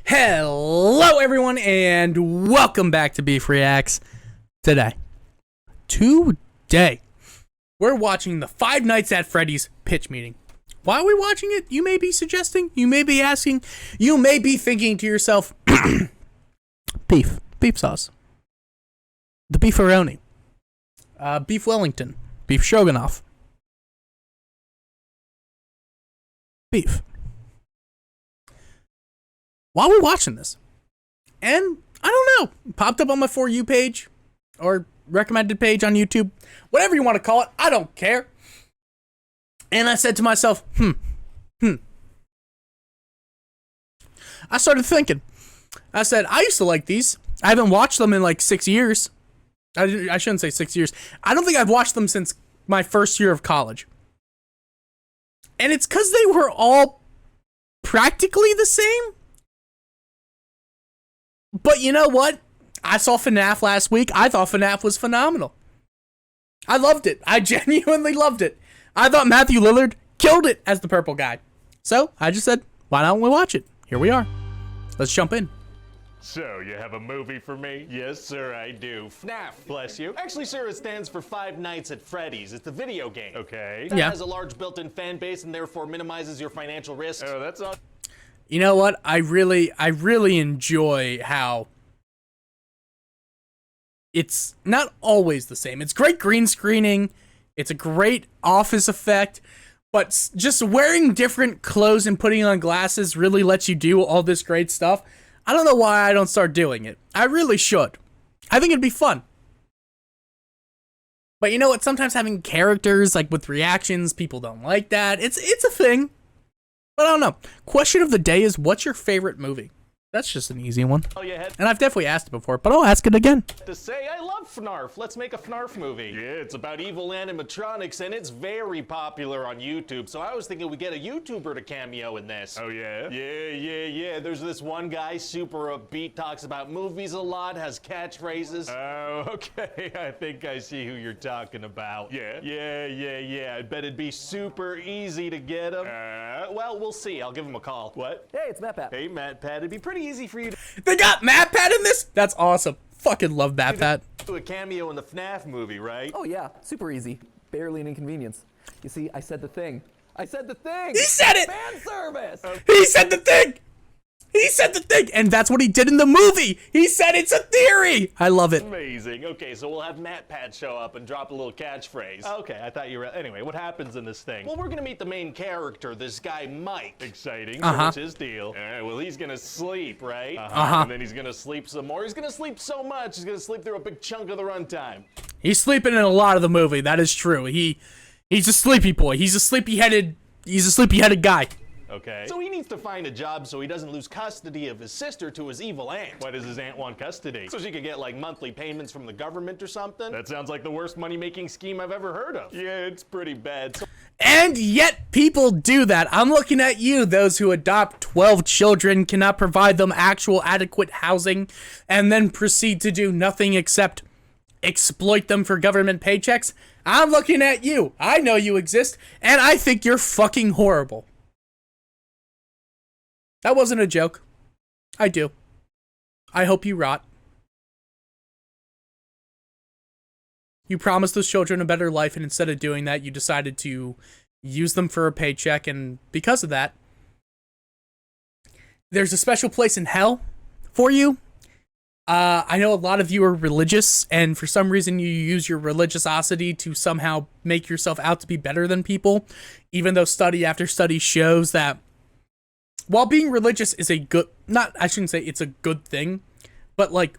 Hello everyone and welcome back to Beef Reacts. Today we're watching the Five Nights at Freddy's pitch meeting. Why are we watching it? You may be suggesting, you may be asking, you may be thinking to yourself, beef sauce, the beefaroni, beef Wellington, beef stroganoff, beef. While we're watching this, and I don't know, popped up on my For You page or recommended page on YouTube, whatever you want to call it, I don't care. And I said to myself, I started thinking. I said, I used to like these. I haven't watched them in like 6 years. I shouldn't say 6 years. I don't think I've watched them since my first year of college. And it's because they were all practically the same. But you know what? I saw FNAF last week. I thought FNAF was phenomenal. I loved it. I genuinely loved it. I thought Matthew Lillard killed it as the purple guy. So I just said, why don't we watch it? Here we are. Let's jump in. So, you have a movie for me? Yes, sir, I do. FNAF. Bless you. Actually, sir, it stands for Five Nights at Freddy's. It's the video game. Okay. That has a large built-in fan base and therefore minimizes your financial risks. Oh, that's all. You know what? I really enjoy how it's not always the same. It's great green screening. It's a great office effect. But just wearing different clothes and putting on glasses really lets you do all this great stuff. I don't know why I don't start doing it. I really should. I think it'd be fun. But you know what? Sometimes having characters, like with reactions, people don't like that. It's a thing. But I don't know. Question of the day is, what's your favorite movie? That's just an easy one. Oh, yeah. And I've definitely asked it before, but I'll ask it again. To say, I love FNAF. Let's make a FNAF movie. Yeah, it's about evil animatronics, and it's very popular on YouTube. So I was thinking we'd get a YouTuber to cameo in this. Oh, yeah? Yeah. There's this one guy, super upbeat, talks about movies a lot, has catchphrases. Oh, okay. I think I see who you're talking about. Yeah? Yeah. I bet it'd be super easy to get him. Well, we'll see. I'll give him a call. What? Hey, it's MatPat. Hey, MatPat. It'd be pretty easy for you to They got MatPat in this? That's awesome. Fucking love MatPat. do a cameo in the FNAF movie, right? Oh yeah, super easy. Barely an inconvenience. You see, I said the thing. I said the thing! He said it! Fan service! He said the thing! He said the thing! And that's what he did in the movie! He said it's a theory! I love it. Amazing. Okay, so we'll have MatPat show up and drop a little catchphrase. Okay, I thought you were... Anyway, what happens in this thing? Well, we're gonna meet the main character, this guy, Mike. Exciting. So what's his deal? Well, he's gonna sleep, right? And then he's gonna sleep some more. He's gonna sleep so much, he's gonna sleep through a big chunk of the runtime. He's sleeping in a lot of the movie. That is true. He's a sleepy boy. He's a sleepy-headed guy. Okay. So he needs to find a job so he doesn't lose custody of his sister to his evil aunt. Why does his aunt want custody? So she could get like monthly payments from the government or something? That sounds like the worst money-making scheme I've ever heard of. Yeah, it's pretty bad. And yet people do that. I'm looking at you, those who adopt 12 children, cannot provide them actual adequate housing, and then proceed to do nothing except exploit them for government paychecks. I'm looking at you. I know you exist, and I think you're fucking horrible. That wasn't a joke. I do. I hope you rot. You promised those children a better life, and instead of doing that, you decided to use them for a paycheck, and because of that, there's a special place in hell for you. I know a lot of you are religious, and for some reason you use your religiosity to somehow make yourself out to be better than people, even though study after study shows that while being religious is a good, I shouldn't say it's a good thing, but like,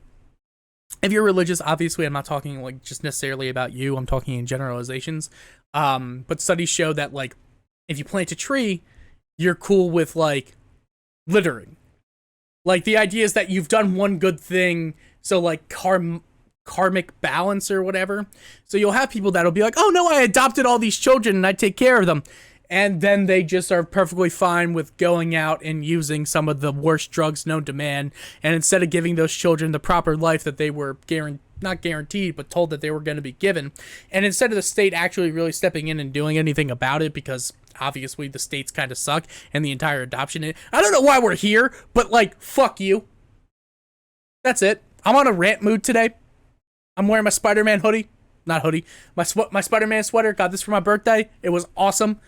if you're religious, obviously I'm not talking like just necessarily about you, I'm talking in generalizations, but studies show that like, if you plant a tree, you're cool with like, littering. Like, the idea is that you've done one good thing, so like, karmic balance or whatever, so you'll have people that'll be like, oh no, I adopted all these children and I take care of them. And then they just are perfectly fine with going out and using some of the worst drugs known to man. And instead of giving those children the proper life that they were not guaranteed, but told that they were going to be given. And instead of the state actually really stepping in and doing anything about it, because obviously the states kind of suck and the entire adoption. I don't know why we're here, but like, fuck you. That's it. I'm on a rant mood today. I'm wearing my Spider-Man hoodie. Not hoodie. My Spider-Man sweater. Got this for my birthday. It was awesome.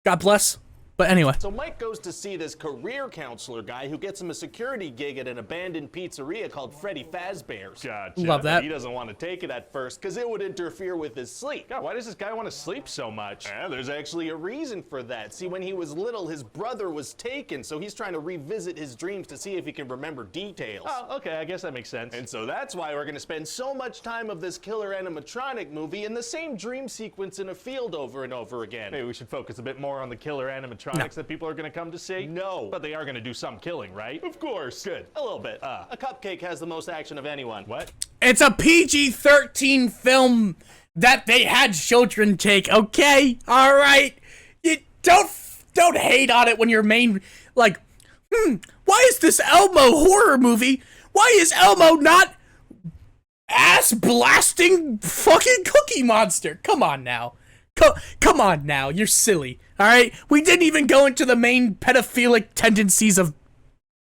God bless. But anyway. So Mike goes to see this career counselor guy who gets him a security gig at an abandoned pizzeria called Freddie Fazbear's. Gotcha. Love that. But he doesn't want to take it at first because it would interfere with his sleep. God, why does this guy want to sleep so much? There's actually a reason for that. See, when he was little, his brother was taken, so he's trying to revisit his dreams to see if he can remember details. Oh, okay, I guess that makes sense. And so that's why we're going to spend so much time of this killer animatronic movie in the same dream sequence in a field over and over again. Maybe we should focus a bit more on the killer animatronics that people are going to come to see? No. But they are going to do some killing, right? Of course. Good. A little bit. A cupcake has the most action of anyone. What? It's a PG-13 film that they had children take, okay? All right? You don't hate on it when your main, like, why is this Elmo horror movie? Why is Elmo not ass-blasting fucking Cookie Monster? Come on now. Come on now, you're silly, alright? We didn't even go into the main pedophilic tendencies of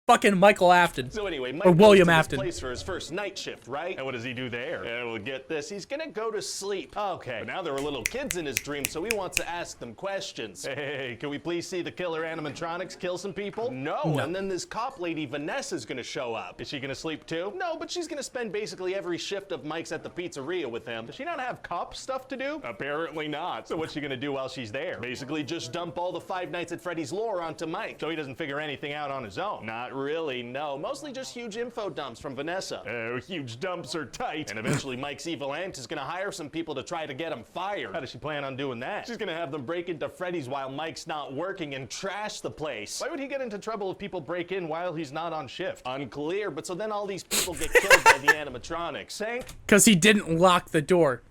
fucking Michael Afton. So anyway, Mike or William goes to Afton. This place for his first night shift, right? And what does he do there? Well, get this. He's gonna go to sleep. Okay. But now there are little kids in his dream, so he wants to ask them questions. Hey, can we please see the killer animatronics kill some people? No. And then this cop lady, Vanessa's gonna show up. Is she gonna sleep too? No, but she's gonna spend basically every shift of Mike's at the pizzeria with him. Does she not have cop stuff to do? Apparently not. So what's she gonna do while she's there? Basically just dump all the Five Nights at Freddy's lore onto Mike, so he doesn't figure anything out on his own. Not really, no. Mostly just huge info dumps from Vanessa. Oh, huge dumps are tight. And eventually Mike's evil aunt is gonna hire some people to try to get him fired. How does she plan on doing that? She's gonna have them break into Freddy's while Mike's not working and trash the place. Why would he get into trouble if people break in while he's not on shift? Unclear, but so then all these people get killed by the animatronics. Hank? Because he didn't lock the door.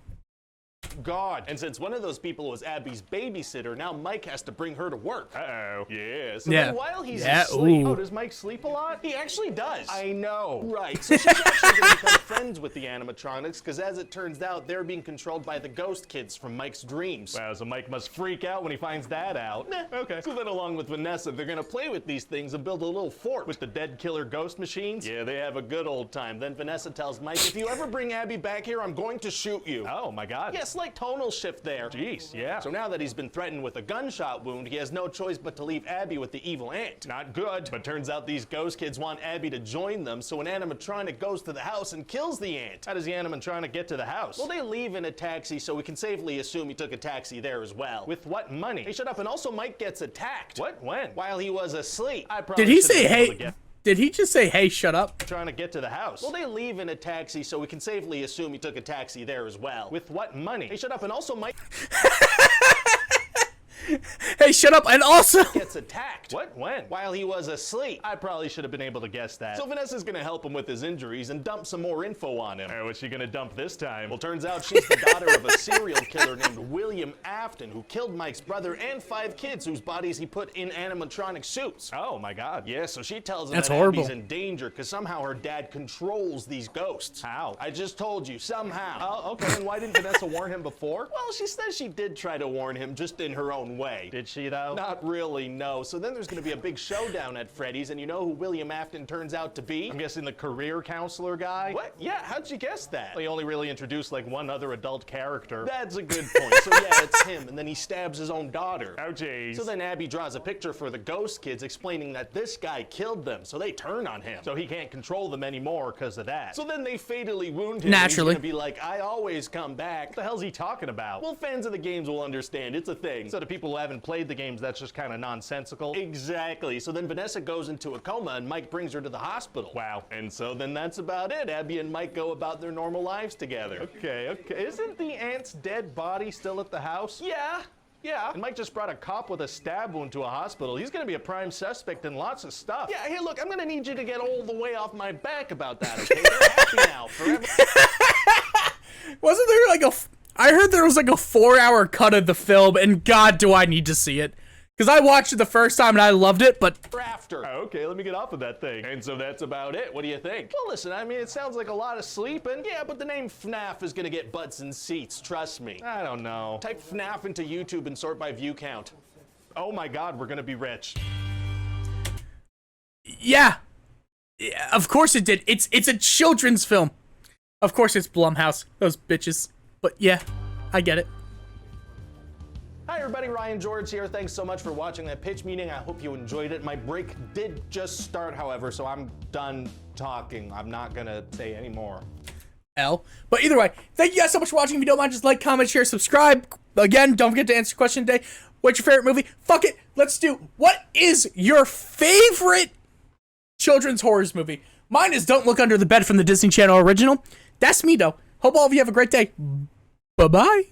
God. And since one of those people was Abby's babysitter, now Mike has to bring her to work. Uh-oh. Yeah. So then while he's asleep... Ooh. Oh, does Mike sleep a lot? He actually does. I know. Right. So she's actually going to become friends with the animatronics, because as it turns out, they're being controlled by the ghost kids from Mike's dreams. Wow, so Mike must freak out when he finds that out. Okay. So then along with Vanessa, they're going to play with these things and build a little fort with the dead killer ghost machines. Yeah, they have a good old time. Then Vanessa tells Mike, if you ever bring Abby back here, I'm going to shoot you. Oh, my God. Yes, like tonal shift there. Jeez, yeah. So now that he's been threatened with a gunshot wound, he has no choice but to leave Abby with the evil aunt. Not good. But turns out these ghost kids want Abby to join them, so an animatronic goes to the house and kills the aunt. How does the animatronic get to the house? Well, they leave in a taxi, so we can safely assume he took a taxi there as well. With what money? Hey, shut up. And also Mike gets attacked. What? When? While he was asleep. Did he say, hey? Did he just say, hey, shut up? Trying to get to the house. Well, they leave in a taxi, so we can safely assume he took a taxi there as well. With what money? Hey, shut up. And also Mike... Hey, shut up, and also gets attacked. What? When? While he was asleep. I probably should have been able to guess that. So Vanessa's gonna help him with his injuries and dump some more info on him. What's she gonna dump this time? Well, turns out she's the daughter of a serial killer named William Afton, who killed Mike's brother and 5 kids whose bodies he put in animatronic suits. Oh my God. Yeah, so she tells him that's that horrible. Abby's in danger because somehow her dad controls these ghosts. How? I just told you, somehow. Oh, okay, and why didn't Vanessa warn him before? Well, she says she did try to warn him, just in her own way. Did she, though? Not really, no. So then there's gonna be a big showdown at Freddy's, and you know who William Afton turns out to be? I'm guessing the career counselor guy? What? Yeah, how'd you guess that? Well, he only really introduced like one other adult character. That's a good point. So yeah, it's him, and then he stabs his own daughter. Oh, jeez. So then Abby draws a picture for the ghost kids explaining that this guy killed them, so they turn on him. So he can't control them anymore because of that. So then they fatally wound him. Naturally. And he's gonna be like, I always come back. What the hell's he talking about? Well, fans of the games will understand. It's a thing. So to people who haven't played the games, that's just kind of nonsensical. Exactly. So then Vanessa goes into a coma and Mike brings her to the hospital. Wow. And so then that's about it. Abby and Mike go about their normal lives together. Okay. Isn't the aunt's dead body still at the house? Yeah. And Mike just brought a cop with a stab wound to a hospital. He's gonna be a prime suspect in lots of stuff. Yeah, hey, look, I'm gonna need you to get all the way off my back about that, okay? They're happy now, forever. Wasn't there like I heard there was like a 4-hour cut of the film, and God, do I need to see it. Because I watched it the first time and I loved it, but... After. Okay, let me get off of that thing. And so that's about it. What do you think? Well, listen, I mean, it sounds like a lot of sleeping. Yeah, but the name FNAF is gonna get butts in seats, trust me. I don't know. Type FNAF into YouTube and sort by view count. Oh my God, we're gonna be rich. Yeah. Yeah, of course it did. It's a children's film. Of course it's Blumhouse. Those bitches. But yeah, I get it. Hi everybody, Ryan George here. Thanks so much for watching that pitch meeting. I hope you enjoyed it. My break did just start, however, so I'm done talking. I'm not gonna say any more. But either way, thank you guys so much for watching. If you don't mind, just like, comment, share, subscribe. Again, don't forget to answer the question today. What's your favorite movie? Fuck it. Let's do, what is your favorite children's horrors movie? Mine is Don't Look Under the Bed from the Disney Channel original. That's me, though. Hope all of you have a great day. Bye-bye.